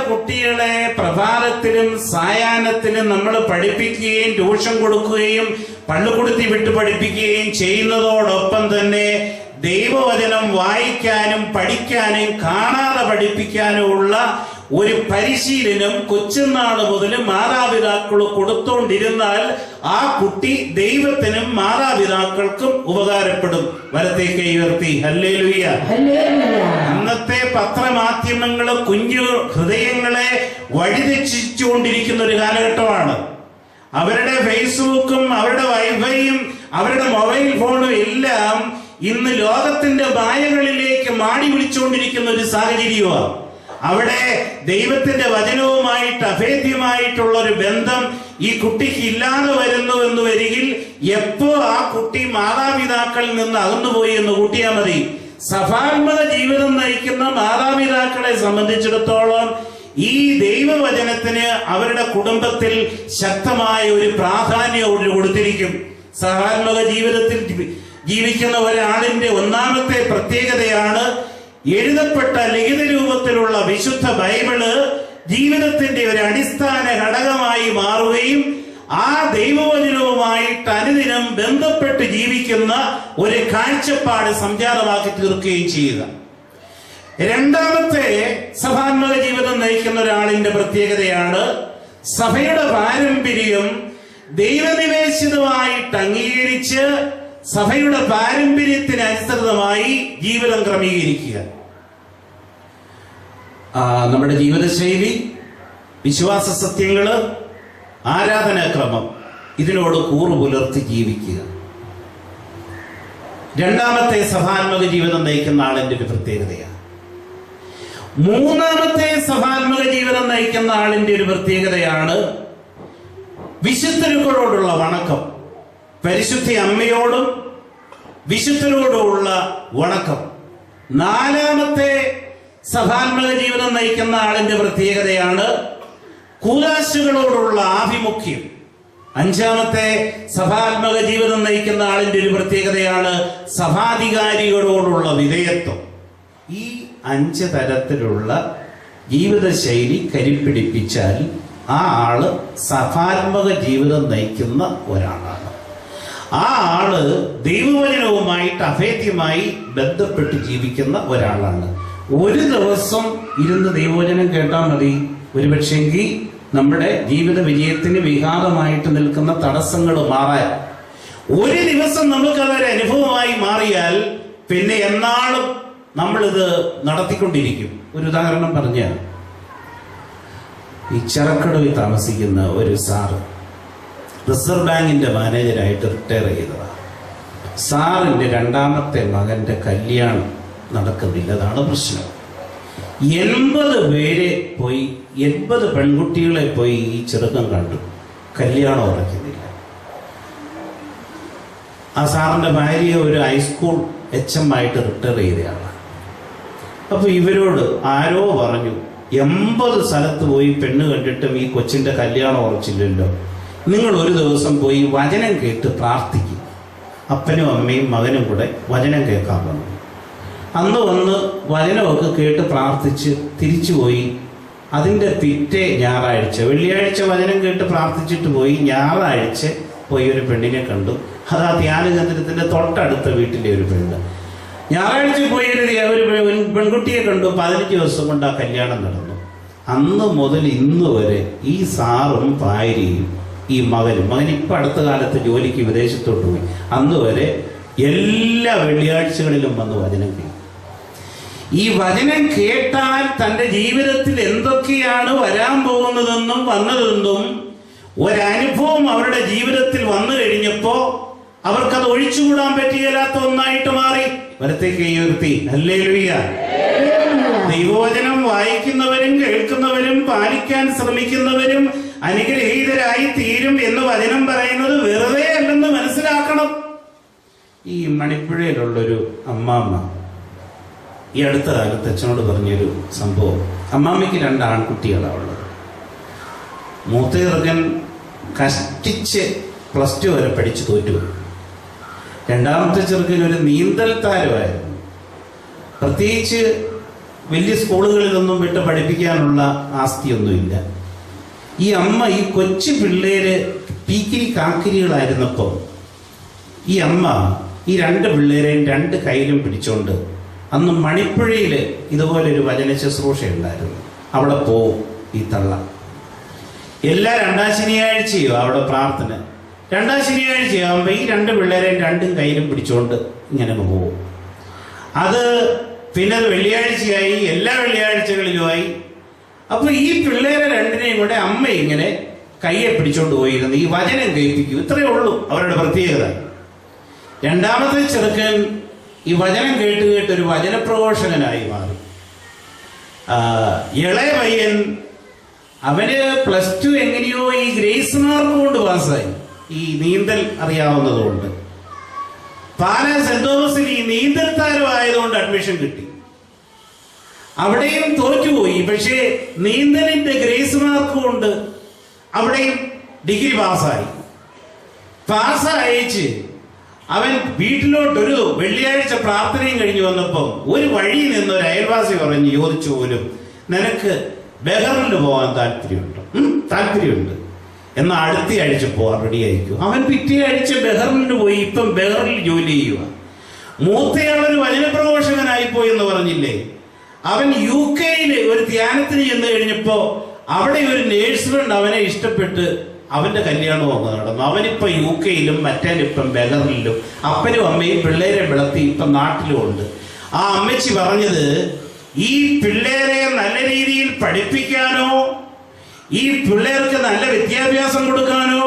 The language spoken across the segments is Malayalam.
കുട്ടികളെ പ്രഭാതത്തിലും സായാഹ്നത്തിലും നമ്മൾ പഠിപ്പിക്കുകയും ട്യൂഷൻ കൊടുക്കുകയും പള്ളിക്കൂടത്തിൽ വിട്ട് പഠിപ്പിക്കുകയും ചെയ്യുന്നതോടൊപ്പം തന്നെ ദൈവവചനം വായിക്കാനും പഠിക്കാനും കാണാതെ പഠിപ്പിക്കാനുമുള്ള ഒരു പരിശീലനം കൊച്ചുനാൾ മുതൽ മാതാപിതാക്കൾ കൊടുത്തോണ്ടിരുന്നാൽ ആ കുട്ടി ദൈവത്തിനും മാതാപിതാക്കൾക്കും ഉപകാരപ്പെടും. വലത്തേക്ക് ഉയർത്തി ഹല്ലേലൂയ. ഇന്നത്തെ പത്രമാധ്യമങ്ങൾ കുഞ്ഞു ഹൃദയങ്ങളെ വഴിതെറ്റിച്ചുകൊണ്ടിരിക്കുന്ന ഒരു കാലഘട്ടമാണ്. അവരുടെ ഫേസ്ബുക്കും അവരുടെ വൈഫൈയും അവരുടെ മൊബൈൽ ഫോണും എല്ലാം ഇന്ന് ലോകത്തിന്റെ മായകളിലേക്ക് മാടി വിളിച്ചുകൊണ്ടിരിക്കുന്ന ഒരു സാഹചര്യമാണ്. അവിടെ ദൈവത്തിന്റെ വചനവുമായിട്ട് അഭേദ്യമായിട്ടുള്ള ഒരു ബന്ധം ഈ കുട്ടിക്ക് ഇല്ലാതെ വരുന്നു എന്ന് വരികിൽ എപ്പോ ആ കുട്ടി മാതാപിതാക്കളിൽ നിന്ന് അകന്നുപോയി എന്ന് കൂട്ടിയാൽ മതി. സഭാത്മക ജീവിതം നയിക്കുന്ന മാതാപിതാക്കളെ സംബന്ധിച്ചിടത്തോളം ഈ ദൈവവചനത്തിന് അവരുടെ കുടുംബത്തിൽ ശക്തമായ ഒരു പ്രാധാന്യം കൊടുത്തിരിക്കും. സഭാത്മക ജീവിതത്തിൽ ജീവിക്കുന്ന ഒരാളിന്റെ ഒന്നാമത്തെ പ്രത്യേകതയാണ് എഴുതപ്പെട്ട ലിഖിത രൂപത്തിലുള്ള വിശുദ്ധ ബൈബിള് ജീവിതത്തിന്റെ ഒരു അടിസ്ഥാന ഘടകമായി മാറുകയും ആ ദൈവവചനവുമായിട്ട് അനുദിനം ബന്ധപ്പെട്ട് ജീവിക്കുന്ന ഒരു കാഴ്ചപ്പാട് സംജാതമാക്കി തീർക്കുകയും ചെയ്യുക. രണ്ടാമത്തെ സഭാത്മക ജീവിതം നയിക്കുന്ന ഒരാളിന്റെ പ്രത്യേകതയാണ് സഭയുടെ പാരമ്പര്യം ദൈവനിവേശിതമായിട്ട് അംഗീകരിച്ച് സഭയുടെ പാരമ്പര്യത്തിന് അനുസൃതമായി ജീവിതം ക്രമീകരിക്കുക. നമ്മുടെ ജീവിതശൈലി, വിശ്വാസ സത്യങ്ങള്, ആരാധനാക്രമം ഇതിനോട് കൂറു പുലർത്തി ജീവിക്കുക. രണ്ടാമത്തെ സഭാത്മക ജീവിതം നയിക്കുന്ന ആളിന്റെ ഒരു പ്രത്യേകതയാണ്. മൂന്നാമത്തെ സഭാത്മക ജീവിതം നയിക്കുന്ന ആളിന്റെ ഒരു പ്രത്യേകതയാണ് വിശുദ്ധരോടുള്ള വണക്കം. പരിശുദ്ധ അമ്മയോടും വിശുദ്ധരോടുമുള്ള വണക്കം. നാലാമത്തെ സഭാത്മക ജീവിതം നയിക്കുന്ന ആളിന്റെ പ്രത്യേകതയാണ് കൂദാശകളോടുള്ള ആഭിമുഖ്യം. അഞ്ചാമത്തെ സഭാത്മക ജീവിതം നയിക്കുന്ന ആളിന്റെ ഒരു പ്രത്യേകതയാണ് സഭാധികാരികളോടുള്ള വിധേയത്വം. ഈ 5 തരത്തിലുള്ള ജീവിതശൈലി കരിപ്പിടിപ്പിച്ചാൽ ആ ആള് സഭാത്മക ജീവിതം നയിക്കുന്ന ഒരാളാണ്. ആ ആള് ദൈവവചനവുമായിട്ട് അഭേദ്യമായി ബന്ധപ്പെട്ട് ജീവിക്കുന്ന ഒരാളാണ്. ഒരു ദിവസം ഇരുന്ന് ദൈവവചനം കേട്ടാൽ മതി, ഒരുപക്ഷെങ്കിൽ നമ്മുടെ ജീവിത വിജയത്തിന് വിഘാതമായിട്ട് നിൽക്കുന്ന തടസ്സങ്ങൾ മാറാൻ. ഒരു ദിവസം നമുക്കതൊരു അനുഭവമായി മാറിയാൽ പിന്നെ എന്നാളും നമ്മളിത് നടത്തിക്കൊണ്ടിരിക്കും. ഒരു ഉദാഹരണം പറഞ്ഞാൽ, ഈ ചെറക്കടവിൽ താമസിക്കുന്ന ഒരു സാറ് റിസർവ് ബാങ്കിന്റെ മാനേജരായിട്ട് റിട്ടയർ ചെയ്തതാണ്. സാറിന്റെ രണ്ടാമത്തെ മകന്റെ കല്യാണം നടക്കുന്നില്ല, അതാണ് പ്രശ്നം. 80 പേരെ പോയി, 80 പെൺകുട്ടികളെ പോയി ഈ ചെറുക്കം കണ്ടു, കല്യാണം ഉറക്കുന്നില്ല. ആ സാറിന്റെ ഭാര്യ ഒരു ഹൈസ്കൂൾ HM ആയിട്ട് റിട്ടയർ ചെയ്തയാണ്. അപ്പൊ ഇവരോട് ആരോ പറഞ്ഞു, 80 സ്ഥലത്ത് പോയി പെണ്ണ് കണ്ടിട്ടും ഈ കൊച്ചിന്റെ കല്യാണം ഉറച്ചില്ലല്ലോ, നിങ്ങൾ ഒരു ദിവസം പോയി വചനം കേട്ട് പ്രാർത്ഥിക്കും. അപ്പനും അമ്മയും മകനും കൂടെ വചനം കേൾക്കാൻ വന്നു. അന്ന് വന്ന് വചനമൊക്കെ കേട്ട് പ്രാർത്ഥിച്ച് തിരിച്ചുപോയി. അതിൻ്റെ പിറ്റേ ഞായറാഴ്ച, വെള്ളിയാഴ്ച വചനം കേട്ട് പ്രാർത്ഥിച്ചിട്ട് പോയി, ഞായറാഴ്ച പോയി ഒരു പെണ്ണിനെ കണ്ടു. അത് ആ ധ്യാന കേന്ദ്രത്തിന്റെ തൊട്ടടുത്ത വീട്ടിലെ ഒരു പെണ്ണ്. ഞായറാഴ്ച പോയി ഒരു പെൺകുട്ടിയെ കണ്ടു. 15 ദിവസം കൊണ്ട് ആ കല്യാണം നടന്നു. അന്ന് മുതൽ ഇന്ന് വരെ ഈ സാറും ഭാര്യയും ഈ മകൻ ഇപ്പൊ അടുത്ത കാലത്ത് ജോലിക്ക് വിദേശത്തോട്ട് പോയി, അന്ന് വരെ എല്ലാ വെള്ളിയാഴ്ചകളിലും വന്ന് വചനം കേൾക്കും. ഈ വചനം കേട്ടാൽ തന്റെ ജീവിതത്തിൽ എന്തൊക്കെയാണ് വരാൻ പോകുന്നതെന്നും വന്നതെന്നും ഒരനുഭവം അവരുടെ ജീവിതത്തിൽ വന്നു കഴിഞ്ഞപ്പോ അവർക്കത് ഒഴിച്ചുകൂടാൻ പറ്റിയില്ലാത്ത ഒന്നായിട്ട് മാറി. വലത്തേക്ക് ഉയർത്തി ഹല്ലേലൂയ. ദൈവവചനം വായിക്കുന്നവരും കേൾക്കുന്നവരും പാലിക്കാൻ ശ്രമിക്കുന്നവരും അനുഗ്രഹീതരായി തീരും എന്ന് വചനം പറയുന്നത് വെറുതെ അല്ലെന്ന് മനസ്സിലാക്കണം. ഈ മണിപ്പുഴയിലുള്ളൊരു അമ്മാമ്മ ഈ അടുത്ത കാലത്ത് അച്ഛനോട് പറഞ്ഞൊരു സംഭവം. അമ്മാമ്മയ്ക്ക് 2 ആൺകുട്ടികളാണ് ഉള്ളത്. മൂത്ത ചെറുക്കൻ കഷ്ടിച്ച് +2 വരെ പഠിച്ച് തോറ്റു. രണ്ടാമത്തെ ചെറുക്കൻ ഒരു നീന്തൽ താരമായിരുന്നു. പ്രത്യേകിച്ച് വലിയ സ്കൂളുകളിലൊന്നും വിട്ട് പഠിപ്പിക്കാനുള്ള ആസ്തിയൊന്നുമില്ല. ഈ അമ്മ ഈ കൊച്ചു പിള്ളേര് പീക്കിരി കാക്കിരികളായിരുന്നപ്പോൾ ഈ അമ്മ ഈ 2 പിള്ളേരെയും 2 കൈയിലും പിടിച്ചോണ്ട് അന്ന് മണിപ്പുഴയിൽ ഇതുപോലൊരു വചന ശുശ്രൂഷ ഉണ്ടായിരുന്നു. അവിടെ പോവും ഈ തള്ള. എല്ലാ 2-ാം ശനിയാഴ്ചയോ അവിടെ പ്രാർത്ഥന. 2-ാം ശനിയാഴ്ചയാകുമ്പോൾ ഈ 2 പിള്ളേരെയും 2 കൈയിലും പിടിച്ചോണ്ട് ഇങ്ങനെ പോവും. അത് പിന്നെ അത് വെള്ളിയാഴ്ചയായി, എല്ലാ വെള്ളിയാഴ്ചകളിലുമായി. അപ്പൊ ഈ പിള്ളേരെ 2നെയും കൂടെ അമ്മ ഇങ്ങനെ കയ്യെ പിടിച്ചോണ്ട് പോയിരുന്നു ഈ വചനം കേൾപ്പിക്കും. ഇത്രയേ ഉള്ളൂ അവരുടെ പ്രത്യേകത. 2ാമത്തെ ചെറുക്കൻ ഈ വചനം കേട്ട് കേട്ട് ഒരു വചനപ്രഘോഷകനായി മാറി. ഇളയ പയ്യൻ അവന് +2 എങ്ങനെയോ ഈ ഗ്രേസ് മാർക്ക് കൊണ്ട് പാസ്സായി, ഈ നീന്തൽ അറിയാവുന്നതുകൊണ്ട്. പാലാ സെന്റ് തോമസിൽ ഈ നീന്തൽ താരമായതുകൊണ്ട് അഡ്മിഷൻ കിട്ടി. അവിടെയും തോറ്റുപോയി. പക്ഷേ നീന്തലിന്റെ ഗ്രേസ് മാർക്ക് കൊണ്ട് അവിടെയും ഡിഗ്രി പാസ്സായിച്ച് അവൻ വീട്ടിലോട്ടൊരു വെള്ളിയാഴ്ച പ്രാർത്ഥനയും കഴിഞ്ഞു വന്നപ്പോൾ ഒരു വഴിയിൽ നിന്ന് ഒരു അയൽവാസി ചോദിച്ചു പോലും, നിനക്ക് ബഹറിന് പോകാൻ താല്പര്യമുണ്ട് എന്നാൽ അടുത്ത ആഴ്ച പോവാൻ റെഡി ആയിരിക്കും. അവൻ പിറ്റേ ആഴ്ച ബഹറിന് പോയി. ഇപ്പം ബഹറിൽ ജോലി ചെയ്യുക. മൂത്തയാൾ ഒരു വചനപ്രഘോഷകനായി പോയി എന്ന് പറഞ്ഞില്ലേ. അവൻ UK ഒരു ധ്യാനത്തിന് ചെന്ന് കഴിഞ്ഞപ്പോ അവിടെ ഒരു നേഴ്സ് ഫ്രണ്ട് അവനെ ഇഷ്ടപ്പെട്ട് അവന്റെ കല്യാണം വന്ന് നടന്നു. അവനിപ്പോ UK മറ്റേനിപ്പം ബഹറിലും. അപ്പനും അമ്മയും പിള്ളേരെ വിളത്തി ഇപ്പം നാട്ടിലും ഉണ്ട്. ആ അമ്മച്ചി പറഞ്ഞത്, ഈ പിള്ളേരെ നല്ല രീതിയിൽ പഠിപ്പിക്കാനോ, ഈ പിള്ളേർക്ക് നല്ല വിദ്യാഭ്യാസം കൊടുക്കാനോ,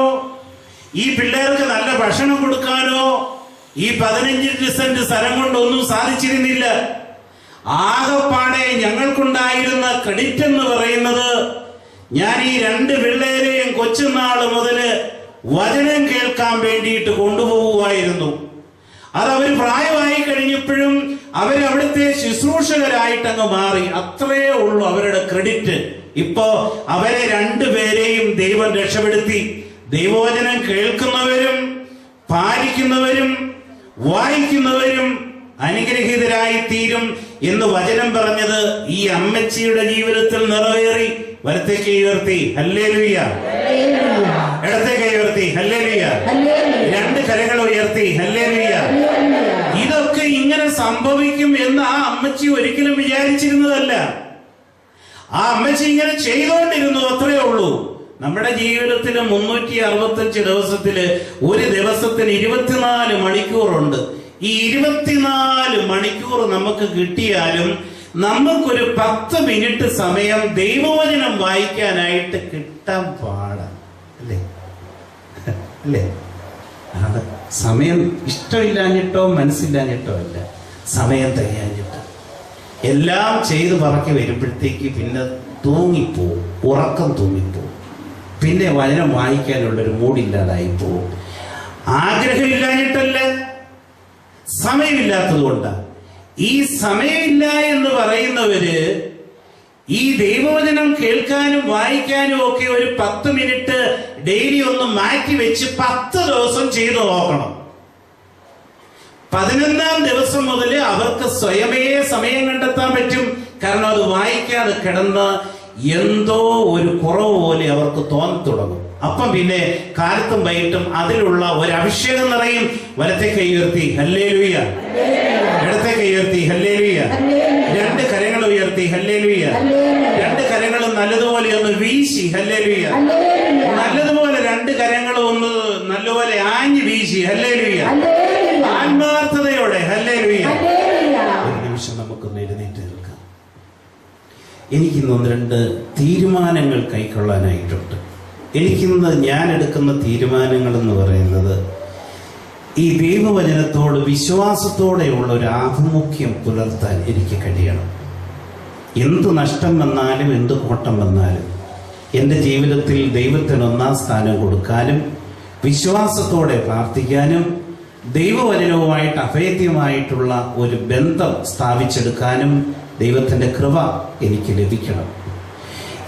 ഈ പിള്ളേർക്ക് നല്ല ഭക്ഷണം കൊടുക്കാനോ ഈ 15 സെന്റ് സ്ഥലം കൊണ്ടൊന്നും സാധിച്ചിരുന്നില്ല. ആകപ്പാടെ ഞങ്ങൾക്കുണ്ടായിരുന്ന ക്രെഡിറ്റ് എന്ന് പറയുന്നത്, ഞാൻ ഈ 2 പിള്ളേരെയും കൊച്ചുനാള് മുതല് വചനം കേൾക്കാൻ വേണ്ടിയിട്ട് കൊണ്ടുപോകുമായിരുന്നു. അതവർ പ്രായമായി കഴിഞ്ഞപ്പോഴും അവരവിടുത്തെ ശുശ്രൂഷകരായിട്ടങ്ങ് മാറി. അത്രയേ ഉള്ളൂ അവരുടെ ക്രെഡിറ്റ്. ഇപ്പോ അവരെ 2 പേരെയും ദൈവം രക്ഷപ്പെടുത്തി. ദൈവവചനം കേൾക്കുന്നവരും പാലിക്കുന്നവരും വായിക്കുന്നവരും അനുഗ്രഹീതരായി തീരും എന്ന് വചനം പറഞ്ഞത് ഈ അമ്മച്ചിയുടെ ജീവിതത്തിൽ നിറവേറി. വലത്തേക്ക് ഉയർത്തി ഹല്ലേലൂയ, ഇടത്തേക്ക് ഉയർത്തി ഹല്ലേലൂയ, 2 കരങ്ങൾ ഉയർത്തി ഹല്ലേലൂയ. ഇതൊക്കെ ഇങ്ങനെ സംഭവിക്കും എന്ന് ആ അമ്മച്ചി ഒരിക്കലും വിചാരിച്ചിരുന്നതല്ല. ആ അമ്മച്ചി ഇങ്ങനെ ചെയ്തുകൊണ്ടിരുന്നു, അത്രയേ ഉള്ളൂ. നമ്മുടെ ജീവിതത്തിൽ 365 ദിവസത്തില് ഒരു ദിവസത്തിന് 24 മണിക്കൂറുണ്ട്. ഈ 24 മണിക്കൂർ നമുക്ക് കിട്ടിയാലും നമുക്കൊരു 10 മിനിറ്റ് സമയം ദൈവവചനം വായിക്കാനായിട്ട് കിട്ടാൻ പാടാണ്, അല്ലേ? അല്ലേ? അത് സമയം ഇഷ്ടമില്ലാഞ്ഞിട്ടോ മനസ്സില്ലാഞ്ഞിട്ടോ അല്ല, സമയം തികയാഞ്ഞിട്ടോ. എല്ലാം ചെയ്ത് പറക്കി വരുമ്പോഴത്തേക്ക് പിന്നെ തൂങ്ങിപ്പോവും, ഉറക്കം തൂങ്ങിപ്പോവും. പിന്നെ വചനം വായിക്കാനുള്ളൊരു മൂടില്ലാതായി പോവും. ആഗ്രഹമില്ലാഞ്ഞിട്ടല്ല, സമയമില്ലാത്തത് കൊണ്ടാണ്. ഈ സമയമില്ല എന്ന് പറയുന്നവര് ഈ ദൈവവചനം കേൾക്കാനും വായിക്കാനും ഒക്കെ ഒരു 10 മിനിറ്റ് ഡെയിലി ഒന്ന് മാറ്റി വെച്ച് 10 ദിവസം ചെയ്തു നോക്കണം. 11ാം ദിവസം മുതൽ അവർക്ക് സ്വയമേ സമയം കണ്ടെത്താൻ പറ്റും. കാരണം അത് വായിക്കാതെ കിടന്ന് എന്തോ ഒരു കുറവ് പോലെ അവർക്ക് തോന്നി തുടങ്ങും. അപ്പം പിന്നെ കാലത്തും വൈകിട്ടും അതിലുള്ള ഒരു അഭിഷേകം നിറയും. വലത്തെ കൈ ഉയർത്തി ഹല്ലേലൂയ, ഇടത്തെ കൈ ഉയർത്തി ഹല്ലേലൂയ, 2 കരങ്ങൾ ഉയർത്തി ഹല്ലേലൂയ, 2 കരങ്ങളും നല്ലതുപോലെ ഒന്ന് വീശി ഹല്ലേലൂയ, നല്ലതുപോലെ 2 കരങ്ങളും ഒന്ന് നല്ലപോലെ ആഞ്ഞു വീശി ഹല്ലേലൂയ, ആത്മാർത്ഥതയോടെ ഹല്ലേലൂയ. ഒരു നിമിഷം നമുക്കൊന്ന് എഴുന്നേറ്റ് നിൽക്കാം. എനിക്കിന്ന് 1-2 തീരുമാനങ്ങൾ കൈക്കൊള്ളാനായിട്ടുണ്ട്. എനിക്കിന്ന് ഞാൻ എടുക്കുന്ന തീരുമാനങ്ങൾ എന്ന് പറയുന്നത്, ഈ ദൈവവചനത്തോട് വിശ്വാസത്തോടെയുള്ള ഒരു ആഭിമുഖ്യം പുലർത്താൻ എനിക്ക് കഴിയണം. എന്ത് നഷ്ടം വന്നാലും എന്ത് കോട്ടം വന്നാലും എൻ്റെ ജീവിതത്തിൽ ദൈവത്തിന് 1-ാം സ്ഥാനം കൊടുക്കാനും വിശ്വാസത്തോടെ പ്രാർത്ഥിക്കാനും ദൈവവചനവുമായിട്ട് അഭേദ്യമായിട്ടുള്ള ഒരു ബന്ധം സ്ഥാപിച്ചെടുക്കാനും ദൈവത്തിൻ്റെ കൃപ എനിക്ക് ലഭിക്കണം.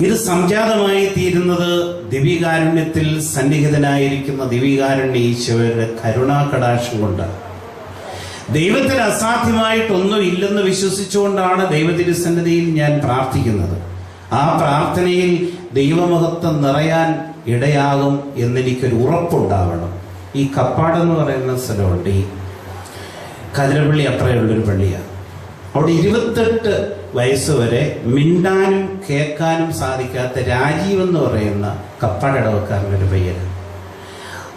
ഇത് സംജാതമായി തീരുന്നത് ദിവ്യകാരുണ്യത്തിൽ സന്നിഹിതനായിരിക്കുന്ന ദിവ്യകാരുണ്യ ഈശോയുടെ കരുണാകടാക്ഷം കൊണ്ടാണ്. ദൈവത്തിന് അസാധ്യമായിട്ടൊന്നും ഇല്ലെന്ന് വിശ്വസിച്ചുകൊണ്ടാണ് ദൈവതിരുസന്നിധിയിൽ ഞാൻ പ്രാർത്ഥിക്കുന്നത്. ആ പ്രാർത്ഥനയിൽ ദൈവമഹത്വം നിറയാൻ ഇടയാകും എന്നെനിക്കൊരു ഉറപ്പുണ്ടാവണം. ഈ കപ്പാടെന്ന് പറയുന്ന സ്ഥലമുണ്ട്, ഈ കതിരപ്പള്ളി അത്രയുള്ളൊരു പള്ളിയാണ്. അവിടെ 28 വയസ്സ് വരെ മിണ്ടാനും കേൾക്കാനും സാധിക്കാത്ത രാജീവ് എന്ന് പറയുന്ന കപ്പാടിടവക്കാരനൊരു പയ്യന്.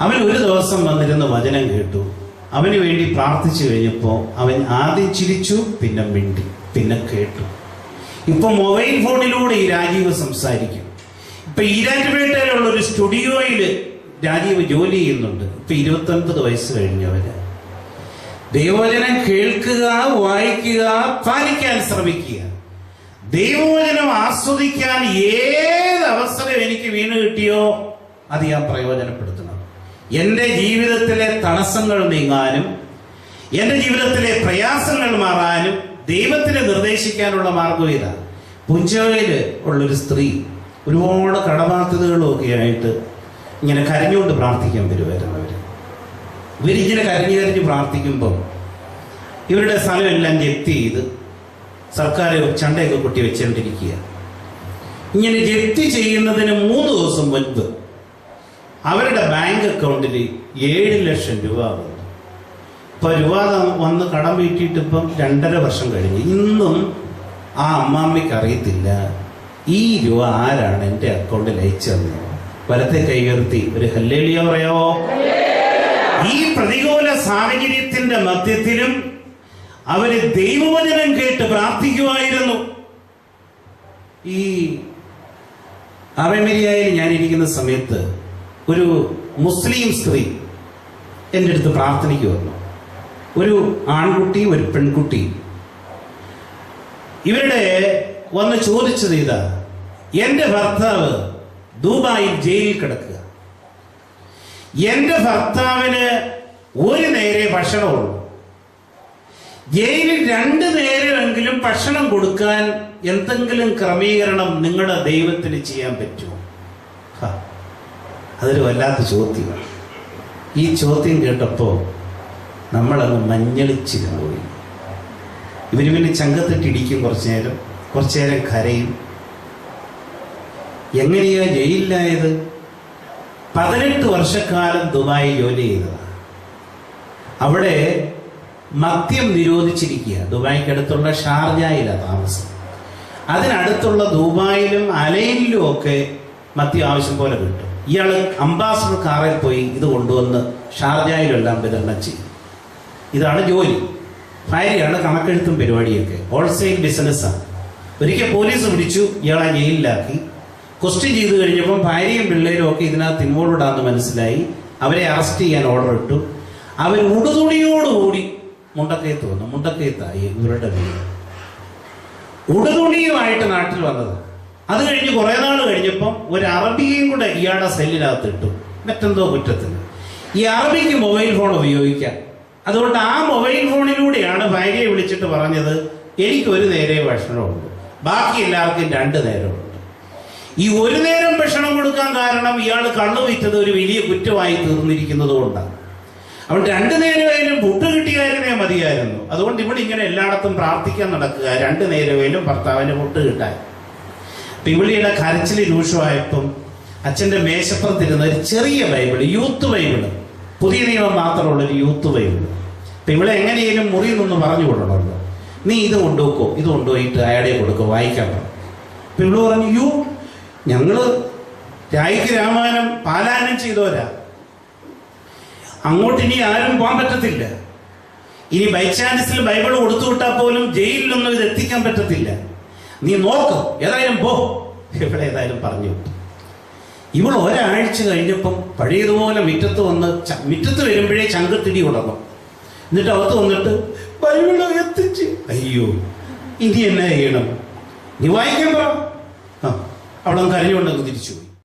അവൻ ഒരു ദിവസം വന്നിരുന്ന് വചനം കേട്ടു. അവന് വേണ്ടി പ്രാർത്ഥിച്ചു കഴിഞ്ഞപ്പോൾ അവൻ ആദ്യം ചിരിച്ചു, പിന്നെ മിണ്ടി, പിന്നെ കേട്ടു. ഇപ്പൊ മൊബൈൽ ഫോണിലൂടെ ഈ രാജീവ് സംസാരിക്കും. ഇപ്പൊ ഈരാറ്റുപേട്ടയിലുള്ള ഒരു സ്റ്റുഡിയോയിൽ രാജീവ് ജോലി ചെയ്യുന്നുണ്ട്. ഇപ്പൊ 29 വയസ്സ് കഴിഞ്ഞവര്. ദൈവവചനം കേൾക്കുക, വായിക്കുക, പാലിക്കാൻ ശ്രമിക്കുക. ദൈവവചനം ആസ്വദിക്കാൻ ഏത് അവസരം എനിക്ക് വീണ് കിട്ടിയോ അത് ഞാൻ പ്രയോജനപ്പെടുത്തണം. എൻ്റെ ജീവിതത്തിലെ തടസ്സങ്ങൾ നീങ്ങാനും എൻ്റെ ജീവിതത്തിലെ പ്രയാസങ്ങൾ മാറാനും ദൈവത്തിന് നിർദ്ദേശിക്കാനുള്ള മാർഗം ഇതാണ്. പുഞ്ചയിൽ ഉള്ളൊരു സ്ത്രീ ഒരുപാട് കടബാധ്യതകളും ഒക്കെ ആയിട്ട് ഇങ്ങനെ കരഞ്ഞുകൊണ്ട് പ്രാർത്ഥിക്കാൻ വരുന്നവർ. ഇവരിങ്ങനെ കരഞ്ഞ് പ്രാർത്ഥിക്കുമ്പോൾ ഇവരുടെ സ്ഥലമെല്ലാം ജപ്തി ചെയ്ത് സർക്കാർ ചണ്ടയൊക്കെ കൊട്ടി വെച്ചുകൊണ്ടിരിക്കുക. ഇങ്ങനെ ജപ്തി ചെയ്യുന്നതിന് 3 ദിവസം മുൻപ് അവരുടെ ബാങ്ക് അക്കൗണ്ടിൽ 7 ലക്ഷം രൂപ വന്നു. ഇപ്പൊ രൂപ വന്ന് കടം വീട്ടിയിട്ട് ഇപ്പം 2.5 വർഷം കഴിഞ്ഞ്. ഇന്നും ആ അമ്മാമ്മയ്ക്ക് അറിയത്തില്ല ഈ രൂപ ആരാണ് എൻ്റെ അക്കൗണ്ടിൽ അയച്ചതെന്ന്. വലത്തെ കൈ ഉയർത്തി ഒരു ഹല്ലേലൂയ പറയാവോ? ഈ പ്രതികൂല സാഹചര്യത്തിന്റെ മധ്യത്തിലും അവര് ദൈവവചനം കേട്ട് പ്രാർത്ഥിക്കുമായിരുന്നു. ഈ അവമരിയായിൽ ഞാനിരിക്കുന്ന സമയത്ത് ഒരു മുസ്ലിം സ്ത്രീ എൻ്റെ അടുത്ത് പ്രാർത്ഥനയ്ക്ക് വന്നു. ഒരു ആൺകുട്ടി, ഒരു പെൺകുട്ടി. ഇവരുടെ വന്ന് ചോദിച്ചത് ഇതാ, എൻ്റെ ഭർത്താവ് ദുബായിൽ ജയിലിൽ കിടക്കുക. എൻ്റെ ഭർത്താവിന് ഒരു നേരെ ഭക്ഷണമുള്ളൂ. ജയിലിൽ 2 നേരമെങ്കിലും ഭക്ഷണം കൊടുക്കാൻ എന്തെങ്കിലും ക്രമീകരണം നിങ്ങളുടെ ദൈവത്തിന് ചെയ്യാൻ പറ്റുമോ? അതൊരു വല്ലാത്ത ചോദ്യമാണ്. ഈ ചോദ്യം കേട്ടപ്പോൾ നമ്മളങ്ങ് മഞ്ഞളിച്ചിരുന്നു പോയി. ഇവര് പിന്നെ ചങ്കത്തിട്ടിടിക്കും, കുറച്ചു നേരം കരയും. എങ്ങനെയാ ജയിലിലായത്? 18 വർഷക്കാലം ദുബായി ജോലി ചെയ്തതാണ്. അവിടെ മദ്യം നിരോധിച്ചിരിക്കുക. ദുബായിക്കടുത്തുള്ള ഷാർജയിലാണ് താമസം. അതിനടുത്തുള്ള ദുബായിലും അലൈനിലും ഒക്കെ മദ്യം ആവശ്യം പോലെ കിട്ടും. ഇയാൾ അംബാസഡർ കാറിൽ പോയി ഇത് കൊണ്ടുവന്ന് ഷാർജയിലെല്ലാം വിതരണം ചെയ്യും. ഇതാണ് ജോലി. ഭാര്യയാണ് കണക്കെഴുത്തും പരിപാടിയൊക്കെ. ഹോൾസെയിൽ ബിസിനസ്സാണ്. ഒരിക്കൽ പോലീസ് പിടിച്ചു, ഇയാളെ ജയിലിലാക്കി. ക്വസ്റ്റ്യൻ ചെയ്ത് കഴിഞ്ഞപ്പം ഭാര്യയും പിള്ളേരും ഒക്കെ ഇതിനകത്ത് ഇൻവോൾവ്ഡ് ആണെന്ന് മനസ്സിലായി. അവരെ അറസ്റ്റ് ചെയ്യാൻ ഓർഡർ ഇട്ടു. അവർ ഉടുതുണിയോടുകൂടി മുണ്ടക്കയത്ത് വന്നു. മുണ്ടക്കയത്തായി ഇവരുടെ വീട്. ഉടുതുണിയുമായിട്ട് നാട്ടിൽ വന്നത്. അത് കഴിഞ്ഞ് കുറെ നാൾ കഴിഞ്ഞപ്പം ഒരു അറബിയും കൂടെ ഇയാളുടെ സെല്ലിനകത്ത് ഇട്ടു, മറ്റെന്തോ കുറ്റത്തിന്. ഈ അറബിക്ക് മൊബൈൽ ഫോൺ ഉപയോഗിക്കാം. അതുകൊണ്ട് ആ മൊബൈൽ ഫോണിലൂടെയാണ് ഭാര്യയെ വിളിച്ചിട്ട് പറഞ്ഞത്, എനിക്ക് ഒരു നേരെ ഭക്ഷണമുണ്ട്, ബാക്കി എല്ലാവർക്കും 2 നേരമുണ്ട്. ഈ ഒരു നേരം ഭക്ഷണം കൊടുക്കാൻ കാരണം ഇയാൾ കള്ളു വിറ്റത് ഒരു വലിയ കുറ്റമായി തീർന്നിരിക്കുന്നത് കൊണ്ടാണ്. അതുകൊണ്ട് 2 നേരമേലും പുട്ട് കിട്ടിയായിരുന്നേ മതിയായിരുന്നു. അതുകൊണ്ട് ഇവിടെ ഇങ്ങനെ എല്ലായിടത്തും പ്രാർത്ഥിക്കാൻ നടക്കുക, 2 നേരമേലും ഭർത്താവിന് പുട്ട് കിട്ടാൻ. ഇവിളിയുടെ കരച്ചിൽ രൂക്ഷമായപ്പം അച്ഛൻ്റെ മേശപ്പുറത്തിരുന്ന ഒരു ചെറിയ ബൈബിള്, യൂത്ത് ബൈബിള്, പുതിയ നിയമം മാത്രമുള്ളൊരു യൂത്ത് ബൈബിള്. അപ്പം ഇവിടെ എങ്ങനെയും മുറിയിൽ നിന്ന് പറഞ്ഞു കൊടുക്കണമല്ലോ, നീ ഇത് കൊണ്ടുപോക്കോ, ഇത് കൊണ്ടുപോയിട്ട് അയാളെ കൊടുക്കോ, വായിക്കാൻ പറഞ്ഞു. അപ്പം ഇവിടെ പറഞ്ഞു, യു ഞങ്ങള് രായിക്ക് രാമായണം പാലായനം ചെയ്തോരാ, അങ്ങോട്ട് ഇനി ആരും പോകാൻ പറ്റത്തില്ല. ഇനി ബൈ ചാൻസിൽ ബൈബിൾ കൊടുത്തു വിട്ടാൽ പോലും ജയിലിലൊന്നും ഇത് എത്തിക്കാൻ പറ്റത്തില്ല. നീ നോക്ക്, ഏതായാലും പോ. ഇവിടെ ഏതായാലും പറഞ്ഞു വിട്ടു. ഇവൾ ഒരാഴ്ച കഴിഞ്ഞപ്പം പഴയതുപോലെ മുറ്റത്ത് വരുമ്പോഴേ ചങ്കത്തിടി ഉടങ്ങും. എന്നിട്ട് അകത്ത് വന്നിട്ട് ബൈബിള് എത്തിച്ച്, അയ്യോ ഇനി എന്നാ ചെയ്യണം, നീ വായിക്കാൻ പറ. അവിടെ കരഞ്ഞുകൊണ്ടങ്ങ് തിരിച്ചു.